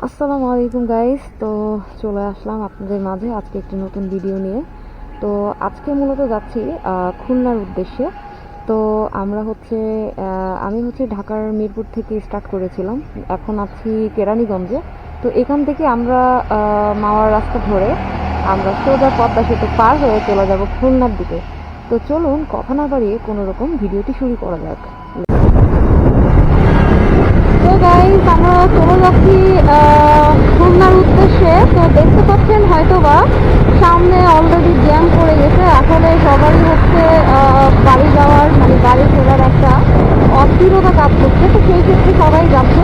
আসসালামু আলাইকুম গাইস। তো চলে আসলাম আপনাদের মাঝে আজকে একটি নতুন ভিডিও নিয়ে। তো আজকে মূলত যাচ্ছি খুলনার উদ্দেশ্যে। তো আমি ঢাকার মিরপুর থেকে স্টার্ট করেছিলাম, এখন আছি কেরানীগঞ্জে। তো এখান থেকে আমরা মাওয়ার রাস্তা ধরে আমরা সোজা পদ্মা সেতু পার হয়ে চলে যাব খুলনার দিকে। তো চলুন কথা না বাড়িয়ে কোনো রকম ভিডিওটি শুরু করা যাক। তো গাইস, আমরা চলে যাচ্ছি খুলনার উদ্দেশ্যে। তো দেখতে পাচ্ছেন হয়তোবা সামনে অলরেডি জ্যাম পড়ে গেছে। আসলে সবারই বাড়ি যাওয়ার বাড়ি ফেরার একটা অস্থিরতা কাজ করছে, তো সেই ক্ষেত্রে সবাই যাচ্ছে।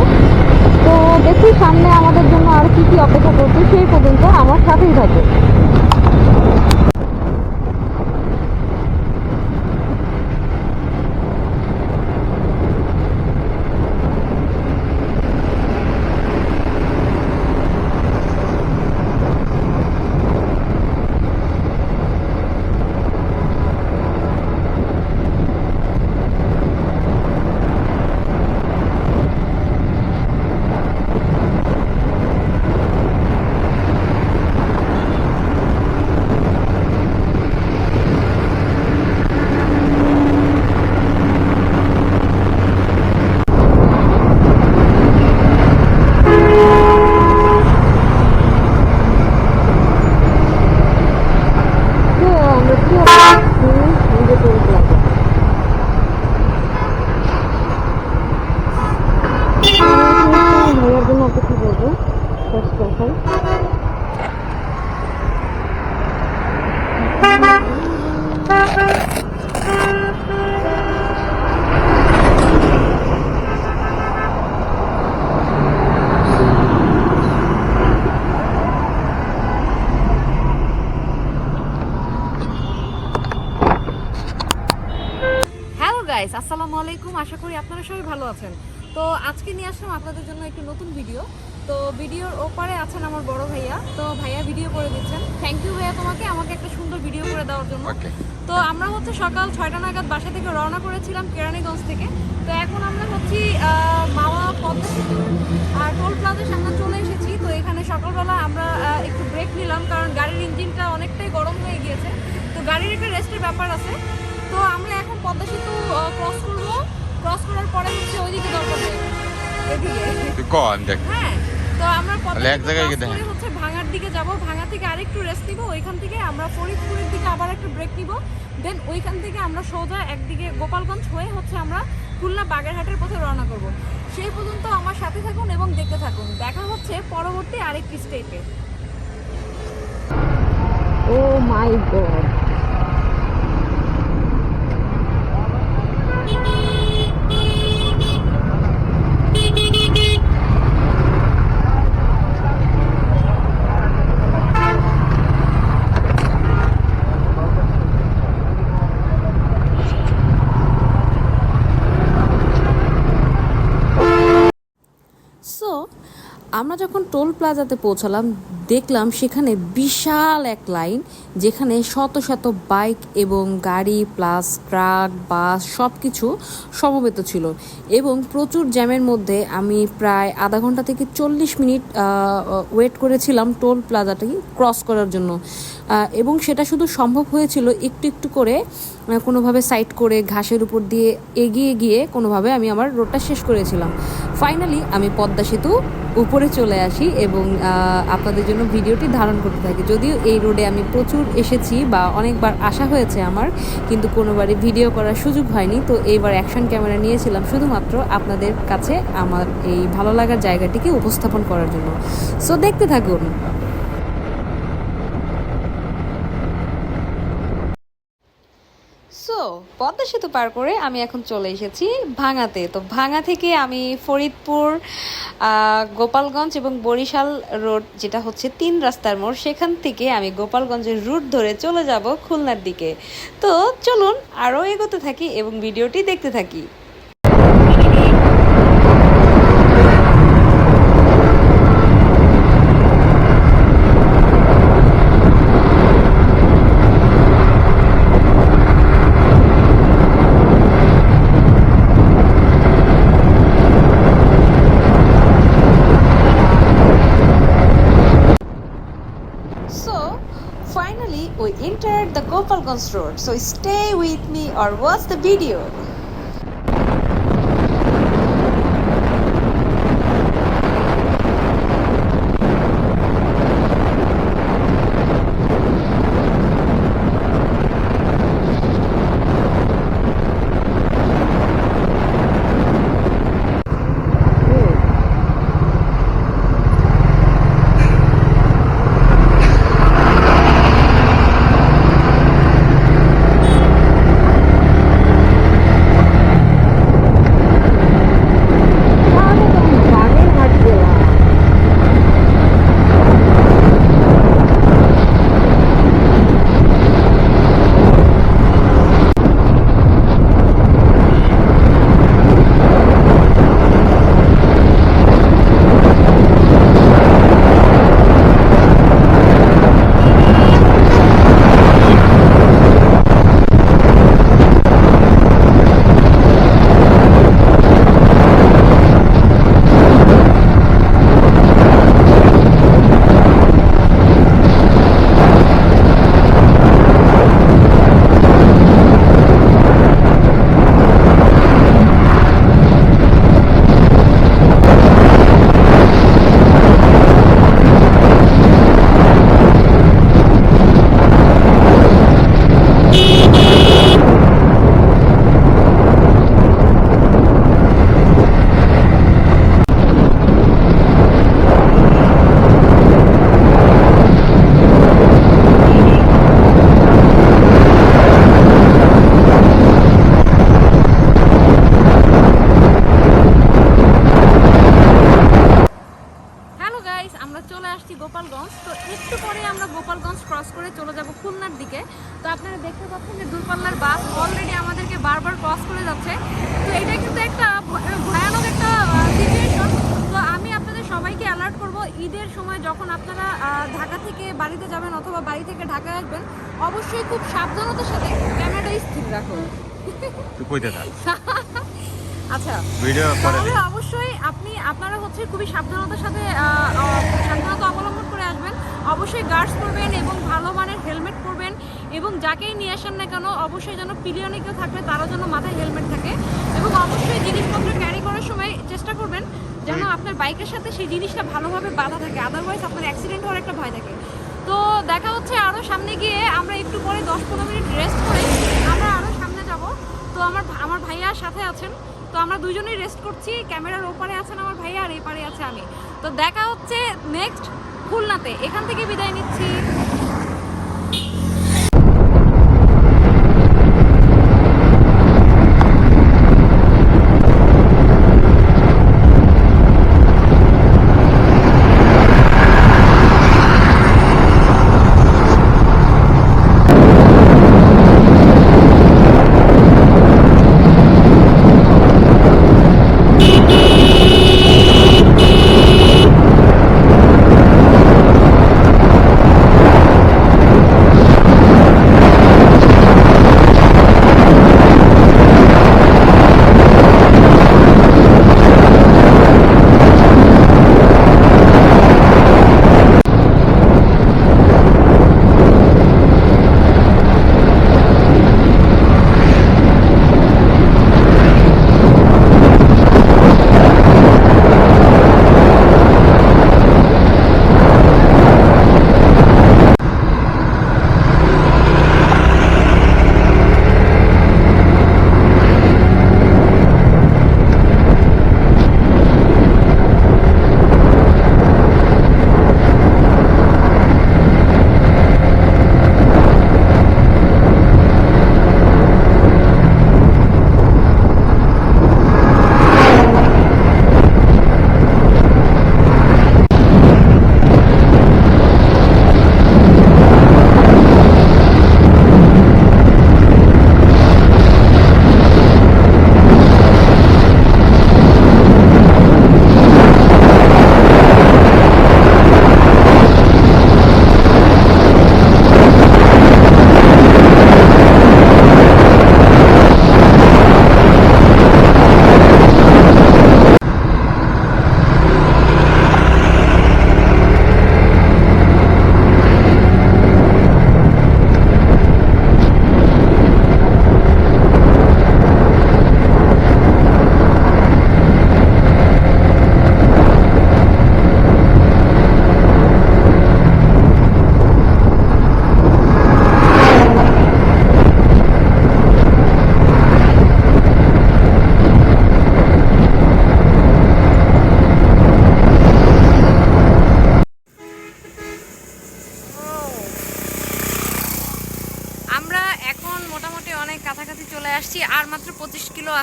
তো দেখি সামনে আমাদের জন্য আর কি কি অপেক্ষা করছে, সেই পর্যন্ত আমার সাথেই থাকে। ভাইয়ার জন্য অপেক্ষা করবো ফার্স্ট কথা। হ্যালো গাইস, আসসালামু আলাইকুম। আশা করি আপনারা সবাই ভালো আছেন। তো আজকে নিয়ে আসলাম আপনাদের জন্য একটি নতুন ভিডিও। তো ভিডিওর ওপারে আছেন আমার বড় ভাইয়া। তো ভাইয়া ভিডিও করে দিচ্ছেন। থ্যাংক ইউ ভাইয়া তোমাকে আমাকে একটা সুন্দর ভিডিও করে দেওয়ার জন্য। তো আমরা সকাল 6টা নাগাদ বাসা থেকে রওনা করেছিলাম কেরানীগঞ্জ থেকে। তো এখন আমরা মাওয়া পদ্মা সেতু আর টোল প্লাজার সামনে চলে এসেছি। তো এখানে সকালবেলা আমরা একটু ব্রেক নিলাম, কারণ গাড়ির ইঞ্জিনটা অনেকটাই গরম হয়ে গিয়েছে। তো গাড়ির একটা রেস্টের ব্যাপার আছে। তো আমরা এখন পদ্মা সেতু ক্রস করবো। ক্রস করার পরে ওইদিকে দরকার নেই, এদিকে। হ্যাঁ, তো আমরা ভাঙার দিকে যাব। ভাঙা থেকে আরেকটু রেস্ট নিব। ওইখান থেকে আমরা ফরিদপুরের দিকে আবার একটু ব্রেক নিব। দেন ওইখান থেকে আমরা সোজা একদিকে গোপালগঞ্জ হয়ে আমরা খুলনা বাগেরহাটের পথে রওনা করব। সেই পর্যন্ত আমার সাথে থাকুন এবং দেখতে থাকুন। দেখা হচ্ছে পরবর্তী আরেকটি স্টেপে। ও মাই গড! আমরা যখন টোল প্লাজাতে পৌঁছালাম, দেখলাম সেখানে বিশাল এক লাইন, যেখানে শত শত বাইক এবং গাড়ি প্লাস ট্রাক বাস সব কিছু সমবেত ছিল। এবং প্রচুর জ্যামের মধ্যে আমি প্রায় আধা ঘন্টা থেকে 40 মিনিট ওয়েট করেছিলাম টোল প্লাজাটি ক্রস করার জন্য। এবং সেটা শুধু সম্ভব হয়েছিল একটু একটু করে, কোনোভাবে সাইড করে ঘাসের উপর দিয়ে এগিয়ে গিয়ে কোনোভাবে আমি আমার রোডটা শেষ করেছিলাম। ফাইনালি আমি পদ্মা সেতু উপরে চলে আসি এবং আপনাদের জন্য ভিডিওটি ধারণ করতে থাকি। যদিও এই রোডে আমি প্রচুর এসেছি বা অনেকবার আসা হয়েছে আমার, কিন্তু কোনোবারই ভিডিও করার সুযোগ হয়নি। তো এইবার অ্যাকশন ক্যামেরা নিয়েছিলাম শুধুমাত্র আপনাদের কাছে আমার এই ভালো লাগার জায়গাটিকে উপস্থাপন করার জন্য। সো দেখতে থাকুন। পদ্মা সেতু পার করে আমি এখন চলে এসেছি ভাঙাতে। তো ভাঙা থেকে আমি ফরিদপুর, গোপালগঞ্জ এবং বরিশাল রোড, যেটা হচ্ছে 3 রাস্তার মোড়, সেখান থেকে আমি গোপালগঞ্জের রুট ধরে চলে যাব খুলনার দিকে। তো চলুন আরও এগোতে থাকি এবং ভিডিওটি দেখতে থাকি। Gopalganj Road. So stay with me or watch the video. Gopalganj. তো একটু পরে আমরা গোপালগঞ্জ ক্রস করে চলে যাব খুলনার দিকে। তো আপনারা দেখতে পাচ্ছেন যে দূরপাল্লার বাস অলরেডি আমাদেরকে বারবার ক্রস করে যাচ্ছে। তো এটা কিন্তু একটা ভয়ানক একটা সিচুয়েশন। তো আমি আপনাদের সবাইকে অ্যালার্ট করব, ঈদের সময় যখন আপনারা ঢাকা থেকে বাড়িতে যাবেন অথবা বাড়ি থেকে ঢাকায় আসবেন, অবশ্যই খুব সাবধানতার সাথে ক্যামেরাটা স্থির রাখুন। আচ্ছা, তাহলে অবশ্যই আপনারা হচ্ছে খুবই সাবধানতার সাথে সাবধানতা অবলম্বন করে আসবেন। অবশ্যই গার্ডস পরবেন এবং ভালো মানের হেলমেট পরবেন, এবং যাকেই নিয়ে আসেন না কেন অবশ্যই যেন পিলিয়নে কেউ থাকলে তারও যেন মাথায় হেলমেট থাকে, এবং অবশ্যই জিনিসপত্র ক্যারি করার সময় চেষ্টা করবেন যেন আপনার বাইকের সাথে সেই জিনিসটা ভালোভাবে বাঁধা থাকে, আদারওয়াইজ আপনার অ্যাক্সিডেন্ট হওয়ার একটা ভয় থাকে। তো দেখা হচ্ছে আরও সামনে গিয়ে, আমরা একটু পরে 10-15 মিনিট রেস্ট করে আমরা আরও সামনে যাব। তো আমার ভাইয়া সাথে আছেন, তো আমরা দুজনেই রেস্ট করছি। ক্যামেরার ওপারে আছেন আমার ভাইয়া আর এই পারে আছে আমি। তো দেখা হচ্ছে নেক্সট খুলনাতে। এখান থেকে বিদায় নিচ্ছি।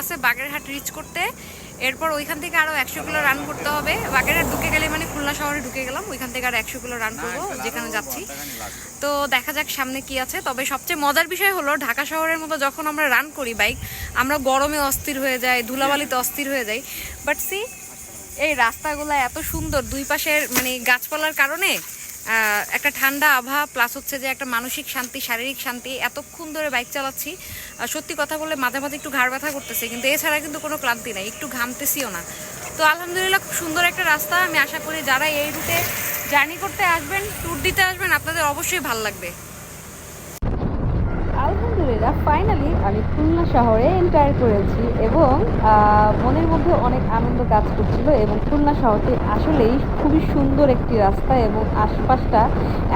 আছে বাগেরহাট রিচ করতে। এরপর ওইখান থেকে আরও 100 কিলো রান করতে হবে। বাগেরহাট ঢুকে গেলে মানে খুলনা শহরে ঢুকে গেলাম, ওইখান থেকে আর 100 কিলো রান করবো যেখানে যাচ্ছি। তো দেখা যাক সামনে কি আছে। তবে সবচেয়ে মজার বিষয় হলো ঢাকা শহরের মতো যখন আমরা রান করি বাইক, আমরা গরমে অস্থির হয়ে যাই, ধুলাবালিতে অস্থির হয়ে যাই। বাট সি এই রাস্তাগুলো এত সুন্দর, দুই পাশের মানে গাছপালার কারণে একটা ঠান্ডা আবহাওয়া, প্লাস হচ্ছে যে একটা মানসিক শান্তি, শারীরিক শান্তি। এতক্ষণ ধরে বাইক চালাচ্ছি, সত্যি কথা বলে মাঝে মাঝে একটু ঘাড় ব্যথা করতেছে, কিন্তু এছাড়া কিন্তু কোনো ক্লান্তি নাই, একটু ঘামতেছিও না। তো আলহামদুলিল্লাহ খুব সুন্দর একটা রাস্তা। আমি আশা করি যারা এই রুটে জার্নি করতে আসবেন, ট্যুর দিতে আসবেন, আপনাদের অবশ্যই ভালো লাগবে। আলহামদুলিল্লাহ ফাইনালি আমি খুলনা শহরে এন্টার করেছি এবং মনের মধ্যে অনেক আনন্দ কাজ করছিল। এবং খুলনা শহরটি আসলেই খুবই সুন্দর একটি রাস্তা এবং আশপাশটা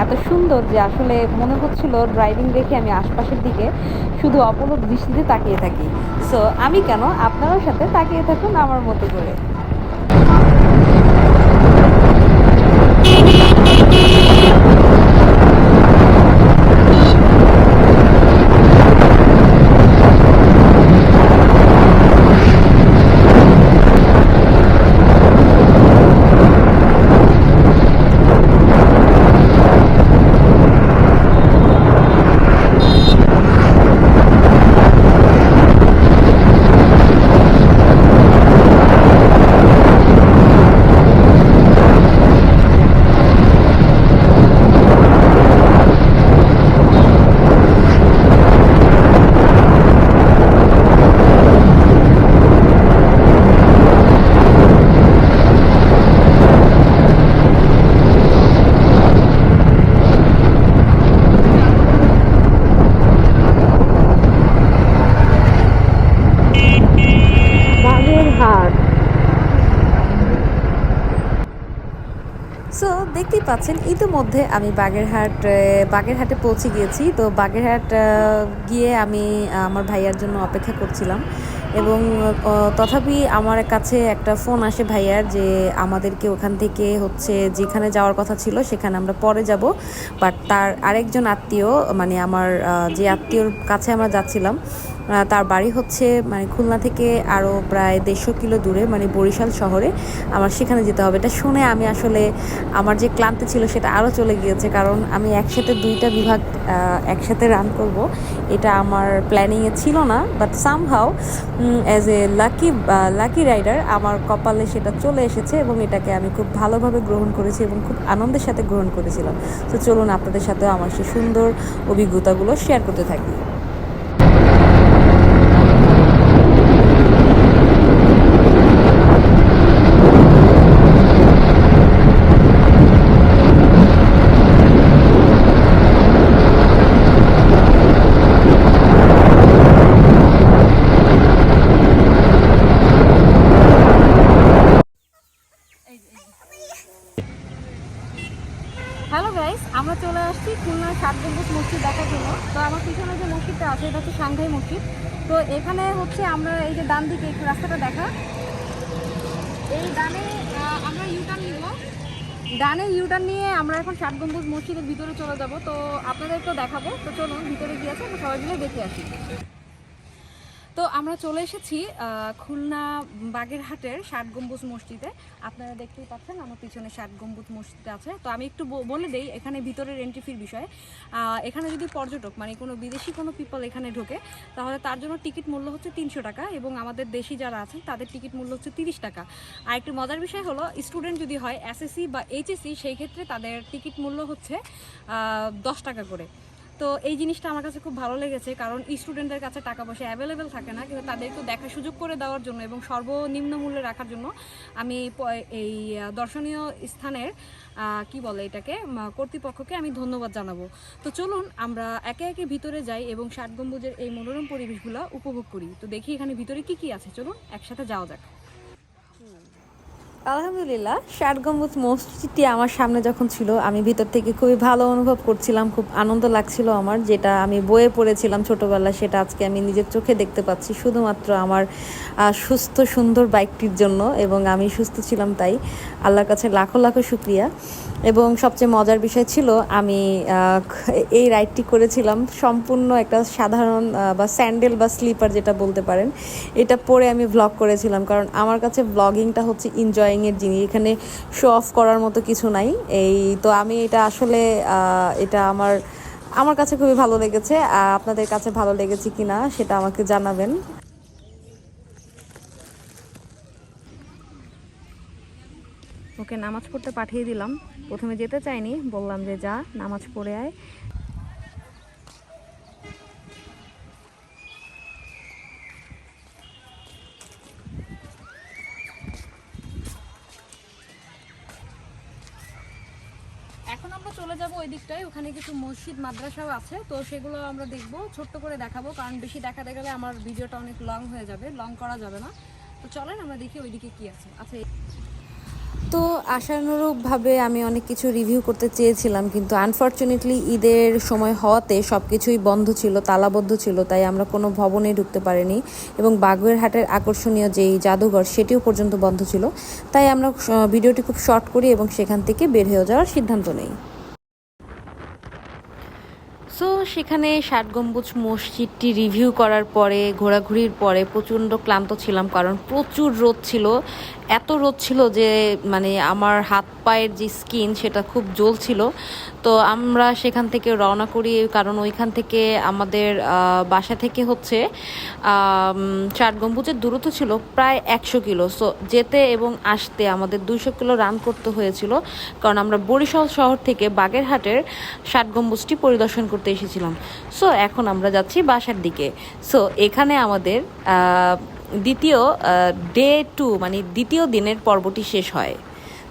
এত সুন্দর যে আসলে মনে হচ্ছিল ড্রাইভিং দেখে আমি আশপাশের দিকে শুধু অপলক দৃষ্টিতে তাকিয়ে থাকি। সো আমি কেন, আপনারাও সাথে তাকিয়ে থাকুন আমার মতো করে। সো দেখতেই পাচ্ছেন ইতিমধ্যে আমি বাগেরহাটে পৌঁছে গিয়েছি। তো বাগেরহাট গিয়ে আমি আমার ভাইয়ার জন্য অপেক্ষা করছিলাম এবং তথাপি আমার কাছে একটা ফোন আসে ভাইয়ার যে আমাদেরকে ওখান থেকে হচ্ছে যেখানে যাওয়ার কথা ছিল সেখানে আমরা পরে যাব। বাট তার আরেকজন আত্মীয়, মানে আমার যে আত্মীয়র কাছে আমরা যাচ্ছিলাম, তার বাড়ি হচ্ছে মানে খুলনা থেকে আরও প্রায় 150 কিলো দূরে, মানে বরিশাল শহরে। আমার সেখানে যেতে হবে। এটা শুনে আমি আসলে আমার যে ক্লান্তি ছিল সেটা আরও চলে গিয়েছে, কারণ আমি একসাথে 2টা বিভাগ একসাথে রান করব এটা আমার প্ল্যানিংয়ে ছিল না। But somehow as a lucky rider আমার কপালে সেটা চলে এসেছে এবং এটাকে আমি খুব ভালোভাবে গ্রহণ করেছি এবং খুব আনন্দের সাথে গ্রহণ করেছিলাম। তো চলুন আপনাদের সাথেও আমার সেই সুন্দর অভিজ্ঞতাগুলো শেয়ার করতে থাকি। হ্যালো গাইস, আমরা চলে আসছি খুলনার 7 গম্বুজ মসজিদ দেখার জন্য। তো আমার পিছনে যে মসজিদটা আছে এটা হচ্ছে সাংঘাই মসজিদ। তো এখানে হচ্ছে আমরা এই যে ডান দিকে একটু রাস্তাটা দেখা, এই ডানে আমরা ইউটার্ন নিব। ডানে ইউটার্ন নিয়ে আমরা এখন 7 গম্বুজ মসজিদের ভিতরে চলে যাব। তো আপনাদেরকেও দেখাবো। তো চলুন ভিতরে গিয়ে আছে আমরা সবাই মিলে দেখে আসি। তো আমরা চলে এসেছি খুলনা বাগেরহাটের 7 গম্বুজ মসজিদে। আপনারা দেখতেই পাচ্ছেন আমার পিছনে 7 গম্বুজ মসজিদ আছে। তো আমি একটু বলে দেই এখানে ভিতরের এন্ট্রি ফির বিষয়ে। এখানে যদি পর্যটক মানে কোনো বিদেশি কোনো পিপল এখানে ঢোকে তাহলে তার জন্য টিকিট মূল্য হচ্ছে 300 টাকা এবং আমাদের দেশি যারা আছেন তাদের টিকিট মূল্য হচ্ছে 30 টাকা। আর একটু মজার বিষয় হলো স্টুডেন্ট যদি হয় এসএসসি বা এইচএসসি সেই ক্ষেত্রে তাদের টিকিট মূল্য হচ্ছে 10 টাকা করে। তো এই জিনিসটা আমার কাছে খুব ভালো লেগেছে, কারণ স্টুডেন্টদের কাছে টাকা পয়সা অ্যাভেলেবেল থাকে না, কিন্তু তাদেরকে দেখার সুযোগ করে দেওয়ার জন্য এবং সর্বনিম্ন মূল্যে রাখার জন্য আমি এই দর্শনীয় স্থানের কি বলে এটাকে কর্তৃপক্ষকে আমি ধন্যবাদ জানাবো। তো চলুন আমরা একে একে ভিতরে যাই এবং 7 গম্বুজের এই মনোরম পরিবেশগুলো উপভোগ করি। তো দেখি এখানে ভিতরে কি কি আছে, চলুন একসাথে যাওয়া যাক। আলহামদুলিল্লাহ, ৬০ গম্বুজ মসজিদটি আমার সামনে যখন ছিল আমি ভিতর থেকে খুবই ভালো অনুভব করছিলাম, খুব আনন্দ লাগছিল আমার। যেটা আমি বইয়ে পড়েছিলাম ছোটোবেলায় সেটা আজকে আমি নিজের চোখে দেখতে পাচ্ছি, শুধুমাত্র আমার সুস্থ সুন্দর বাইকটির জন্য, এবং আমি সুস্থ ছিলাম তাই আল্লাহর কাছে লাখো লাখো শুক্রিয়া। এবং সবচেয়ে মজার বিষয় ছিল আমি এই রাইডটি করেছিলাম সম্পূর্ণ একটা সাধারণ বা স্যান্ডেল বা স্লিপার যেটা বলতে পারেন, এটা পরে আমি ভ্লগ করেছিলাম। কারণ আমার কাছে ভ্লগিংটা হচ্ছে এনজয়িংয়ের জিনিস, এখানে শো অফ করার মতো কিছু নাই। এই তো আমি এটা আসলে এটা আমার কাছে খুবই ভালো লেগেছে। আপনাদের কাছে ভালো লেগেছে কিনা সেটা আমাকে জানাবেন। ওকে নামাজ পড়তে পাঠিয়ে দিলাম। প্রথমে যেতে চাইনি, বললাম যে যা নামাজ পড়ে আয়। এখন আমরা চলে যাব ওই দিকটায়, ওখানে কিছু মসজিদ মাদ্রাসাও আছে, তো সেগুলো আমরা দেখব, ছোট্ট করে দেখাবো, কারণ বেশি দেখাতে গেলে আমার ভিডিওটা অনেক লং হয়ে যাবে, লং করা যাবে না। তো চলেন আমরা দেখি ওইদিকে কি আছে। আচ্ছা, তো আশানুরূপভাবে আমি অনেক কিছু রিভিউ করতে চেয়েছিলাম, কিন্তু আনফর্চুনেটলি ঈদের সময় হওয়াতে সব কিছুই বন্ধ ছিল, তালাবদ্ধ ছিল, তাই আমরা কোনো ভবনে ঢুকতে পারিনি। এবং বাগুইআটির আকর্ষণীয় যেই জাদুঘর সেটিও পর্যন্ত বন্ধ ছিল, তাই আমরা ভিডিওটি খুব শর্ট করি এবং সেখান থেকে বের হয়ে যাওয়ার সিদ্ধান্ত নেই। সো সেখানে ৬০ গম্বুজ মসজিদটি রিভিউ করার পরে, ঘোরাঘুরির পরে প্রচণ্ড ক্লান্ত ছিলাম, কারণ প্রচুর রোদ ছিল। এত রোদ ছিল যে মানে আমার হাত পায়ের যে স্কিন সেটা খুব জ্বলছিল। তো আমরা সেখান থেকে রওনা করি, কারণ ওইখান থেকে আমাদের বাসা থেকে হচ্ছে ৬০ গম্বুজের দূরত্ব ছিল প্রায় ১০০ কিলো। সো যেতে এবং আসতে আমাদের ২০০ কিলো রান করতে হয়েছিল, কারণ আমরা বরিশাল শহর থেকে বাগেরহাটের ৬০ গম্বুজটি পরিদর্শন করতে এসেছিলাম। সো এখন আমরা যাচ্ছি বাসার দিকে। সো এখানে আমাদের দ্বিতীয় ডে 2 মানে দ্বিতীয় দিনের পর্বটি শেষ হয়।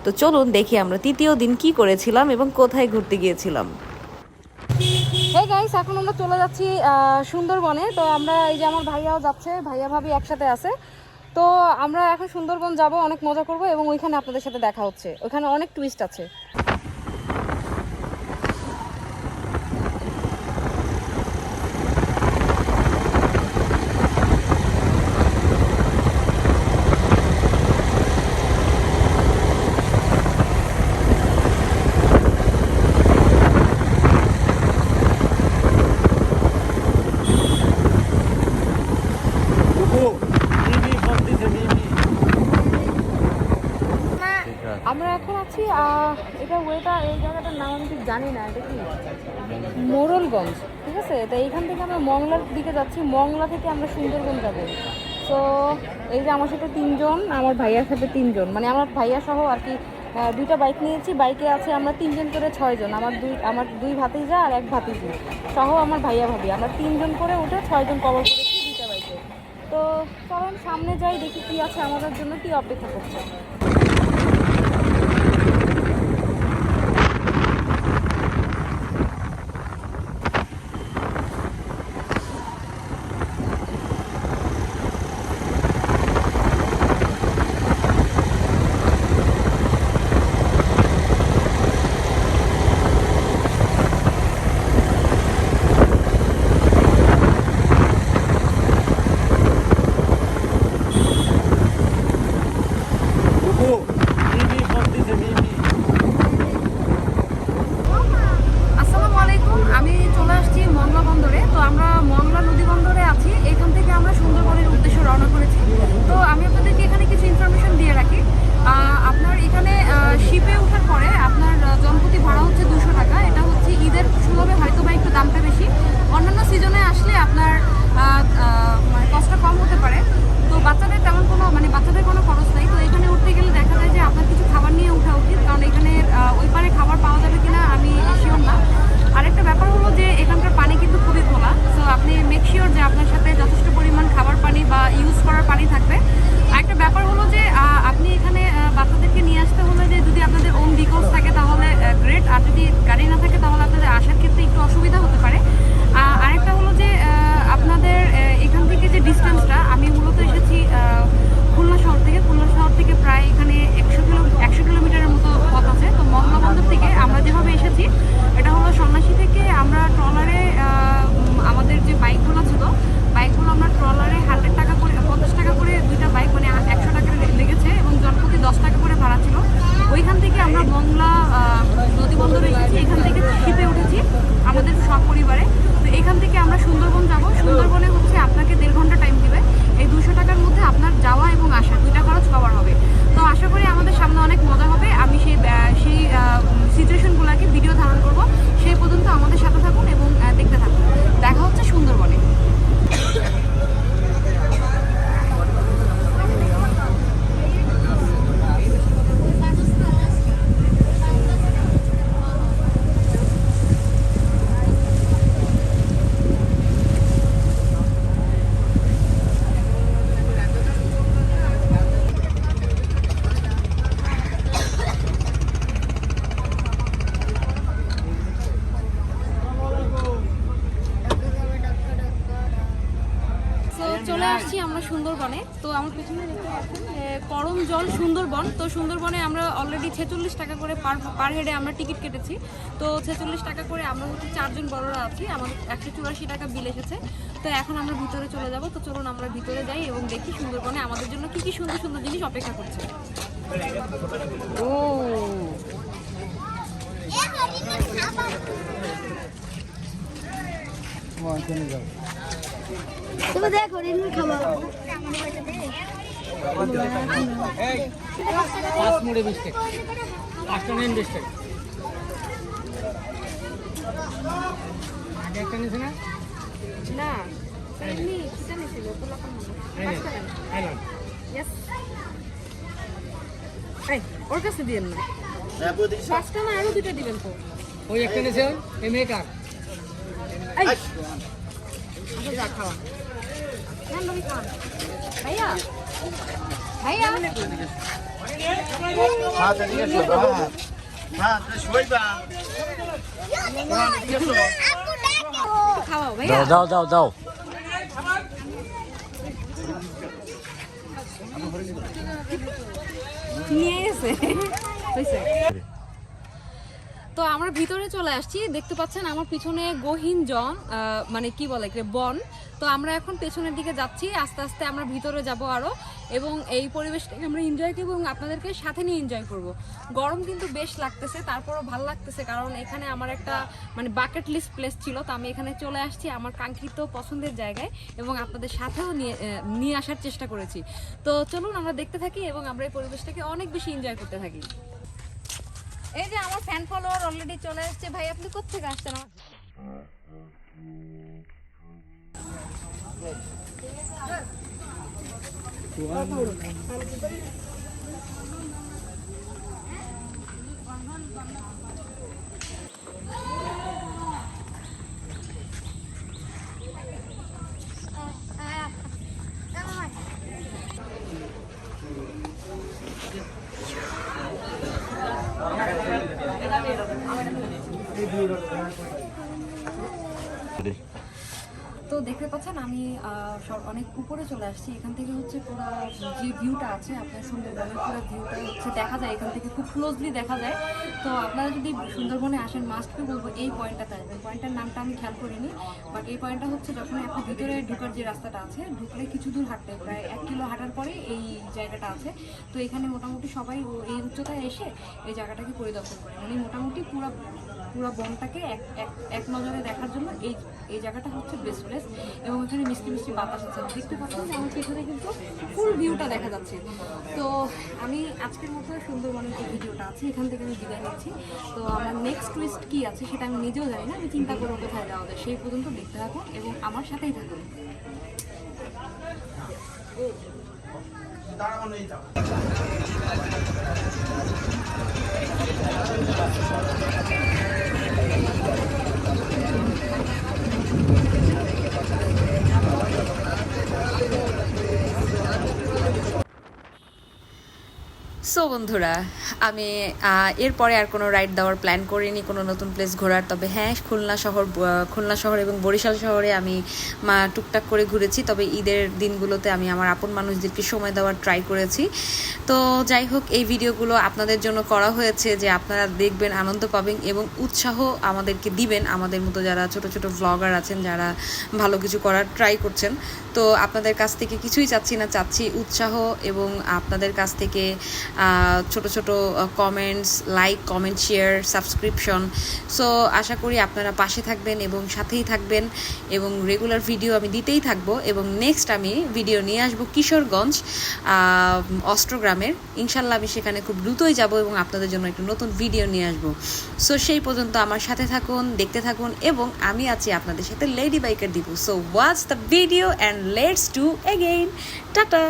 তো চলুন দেখি আমরা তৃতীয় দিন কি করেছিলাম এবং কোথায় ঘুরতে গিয়েছিলাম। হেই গাইস, এখন আমরা চলে যাচ্ছি সুন্দরবনে। তো আমরা এই যে আমার ভাইয়াও যাচ্ছে, ভাইয়া ভাবি একসাথে আছে। তো আমরা এখন সুন্দরবন যাব, অনেক মজা করব এবং ওইখানে আপনাদের সাথে দেখা হচ্ছে। ওইখানে অনেক টুইস্ট আছে। আমরা এখন আছি এটা ওয়েটা, এই জায়গাটার নাম আমি ঠিক জানি না, এটা কি মোরলগঞ্জ, ঠিক আছে। তো এইখান থেকে আমরা মংলার দিকে যাচ্ছি, মংলা থেকে আমরা সুন্দরবন যাব। তো এই যে আমার সাথে 3 জন, আমার ভাইয়ার সাথে 3 জন, মানে আমার ভাইয়া সহ আর কি। 2টা বাইক নিয়েছি, বাইকে আছে আমরা 3 জন করে 6 জন, আমার দুই ভাতিজা আর এক ভাতিজি সহ আমার ভাইয়া ভাবি, আমরা 3 জন করে উঠে 6 জন কভার করেছি 2টা বাইকে। তো চলুন সামনে যাই, দেখি কি আছে আমাদের জন্য, কি অপেক্ষা করছে। সপরিবারে। তো এখান থেকে আমরা সুন্দরবন যাব। সুন্দরবনে হচ্ছে আপনাকে 1.5 ঘন্টা টাইম দিবে। এই 200 টাকার মধ্যে আপনার যাওয়া এবং আসা 2টা খরচ কভার হবে। তো আশা করি আমাদের সামনে অনেক মজা হবে। আমি সেই সিচুয়েশনগুলোকে ভিডিও ধারণ করব। সেই পর্যন্ত আমাদের সাথে থাকুন এবং দেখতে থাকুন। দেখা হচ্ছে সুন্দরবনে। চলে আসছি আমরা সুন্দরবনে। তো আমার পেছনে দেখতে পাচ্ছেন করম জল সুন্দরবন। তো সুন্দরবনে আমরা অলরেডি 46 টাকা করে পার হেডে আমরা টিকিট কেটেছি। তো 46 টাকা করে আমরা হচ্ছে 4 জন বড়রা আছি। আমাদের 184 টাকা বিল এসেছে। তো এখন আমরা ভিতরে চলে যাব। তো চলুন আমরা ভিতরে যাই এবং দেখি সুন্দরবনে আমাদের জন্য কি কি সুন্দর সুন্দর জিনিস অপেক্ষা করছে। ও তুমি দেখো রিন খাবার পাঁচ মুড়ে 20 টাকা, 5টা নেন 20 টাকা। আগে একটা নিয়েছে না? না এমনি সেটা নিছিল পোলাপান না। Yes. এই ওর কাছে দিয়েন না। 5টা না আরো 2টা দিবেন তো। ওই একটা নিয়েছে এই মেকার। এই আচ্ছা যা খাওয়া। হ্যাঁ নবী খান। ভাইয়া ভাইয়া খাওয়াও ভাইয়া। দাও দাও দাও। নিয়ে এসে হইছে। তো আমরা ভিতরে চলে আসছি। দেখতে পাচ্ছেন আমার পিছনে গহীন মানে কি বলে বন। তো আমরা এখন পেছনের দিকে যাচ্ছি। আস্তে আস্তে আমরা ভিতরে যাব আরো, এবং এই পরিবেশটাকে আমরা এনজয় করব এবং আপনাদেরকে সাথে নিয়ে এনজয় করব। গরম কিন্তু বেশ লাগতেছে, তারপরও ভালো লাগতেছে, কারণ এখানে আমার একটা মানে বাকেট লিস্ট প্লেস ছিল। তো আমি এখানে চলে আসছি আমার কাঙ্ক্ষিত পছন্দের জায়গায়, এবং আপনাদের সাথেও নিয়ে আসার চেষ্টা করেছি। তো চলুন আমরা দেখতে থাকি এবং আমরা এই পরিবেশটাকে অনেক বেশি এনজয় করতে থাকি। এই যে আমার ফ্যান ফলোয়ার অলরেডি চলে আসছে। ভাই আপনি কোত্থেকে আসছেন? তো দেখতে পাচ্ছেন আমি অনেক উপরে চলে আসছি। এখান থেকে হচ্ছে পুরো যে ভিউটা আছে আপনার সুন্দরবনের পুরো ভিউটা হচ্ছে দেখা যায়, এখান থেকে খুব ক্লোজলি দেখা যায়। তো আপনারা যদি সুন্দরবনে আসেন মাস্ট বি বলবো এই পয়েন্টটাতে আসবেন। পয়েন্টটার নামটা আমি খেয়াল করিনি, বাট এই পয়েন্টটা হচ্ছে যখন আপনি ভিতরে ঢোকার যে রাস্তাটা আছে, ঢুকলে কিছু দূর হাঁটতে প্রায় 1 কিলো হাঁটার পরে এই জায়গাটা আছে। তো এখানে মোটামুটি সবাই এই উচ্চতায় এসে এই জায়গাটাকে পরিদর্শন করে, মানে মোটামুটি পুরো বনটাকে এক নজরে দেখার জন্য এই জায়গাটা হচ্ছে বেস্ট প্লেস। এবং এখানে মিষ্টি মিষ্টি বাতাস আছে। দেখতে পাচ্ছেন যে আমার পেছনে কিন্তু ফুল ভিউটা দেখা যাচ্ছে। তো আমি আজকের মতো সুন্দরবনের যে ভিডিওটা আছে এখান থেকে আমি বিদায় নিচ্ছি। তো আমার নেক্সট টুইস্ট কী আছে সেটা আমি নিজেও জানি না। আমি চিন্তা করবো কোথায় যাওয়া যায়। সেই পর্যন্ত দেখতে থাকুন এবং আমার সাথেই থাকুন। সো বন্ধুরা, আমি এরপরে আর কোনো রাইড দেওয়ার প্ল্যান করিনি, কোনো নতুন প্লেস ঘোরার। তবে হ্যাঁ, খুলনা শহর এবং বরিশাল শহরে আমি টুকটাক করে ঘুরেছি। তবে ঈদের দিনগুলোতে আমি আমার আপন মানুষদেরকে সময় দেওয়ার ট্রাই করেছি। তো যাই হোক, এই ভিডিওগুলো আপনাদের জন্য করা হয়েছে যে আপনারা দেখবেন, আনন্দ পাবেন এবং উৎসাহ আমাদেরকে দিবেন, আমাদের মতো যারা ছোট ছোট ভ্লগার আছেন, যারা ভালো কিছু করার ট্রাই করছেন। তো আপনাদের কাছ থেকে কিছুই চাচ্ছি না, চাচ্ছি উৎসাহ এবং আপনাদের কাছ থেকে ছোট ছোট comments, like, comment, share, subscription. So আশা করি আপনারা পাশে থাকবেন এবং সাথেই থাকবেন এবং রেগুলার ভিডিও আমি দিতেই থাকবো। এবং নেক্সট আমি ভিডিও নিয়ে আসবো কিশোরগঞ্জ অস্ট্রগ্রামের। ইনশাল্লাহ আমি সেখানে খুব দ্রুতই যাব এবং আপনাদের জন্য একটা নতুন ভিডিও নিয়ে আসবো। সো সেই পর্যন্ত আমার সাথে থাকুন, দেখতে থাকুন এবং আমি আছি আপনাদের সাথে lady biker Dipu. So watch the video and let's do again. Tata.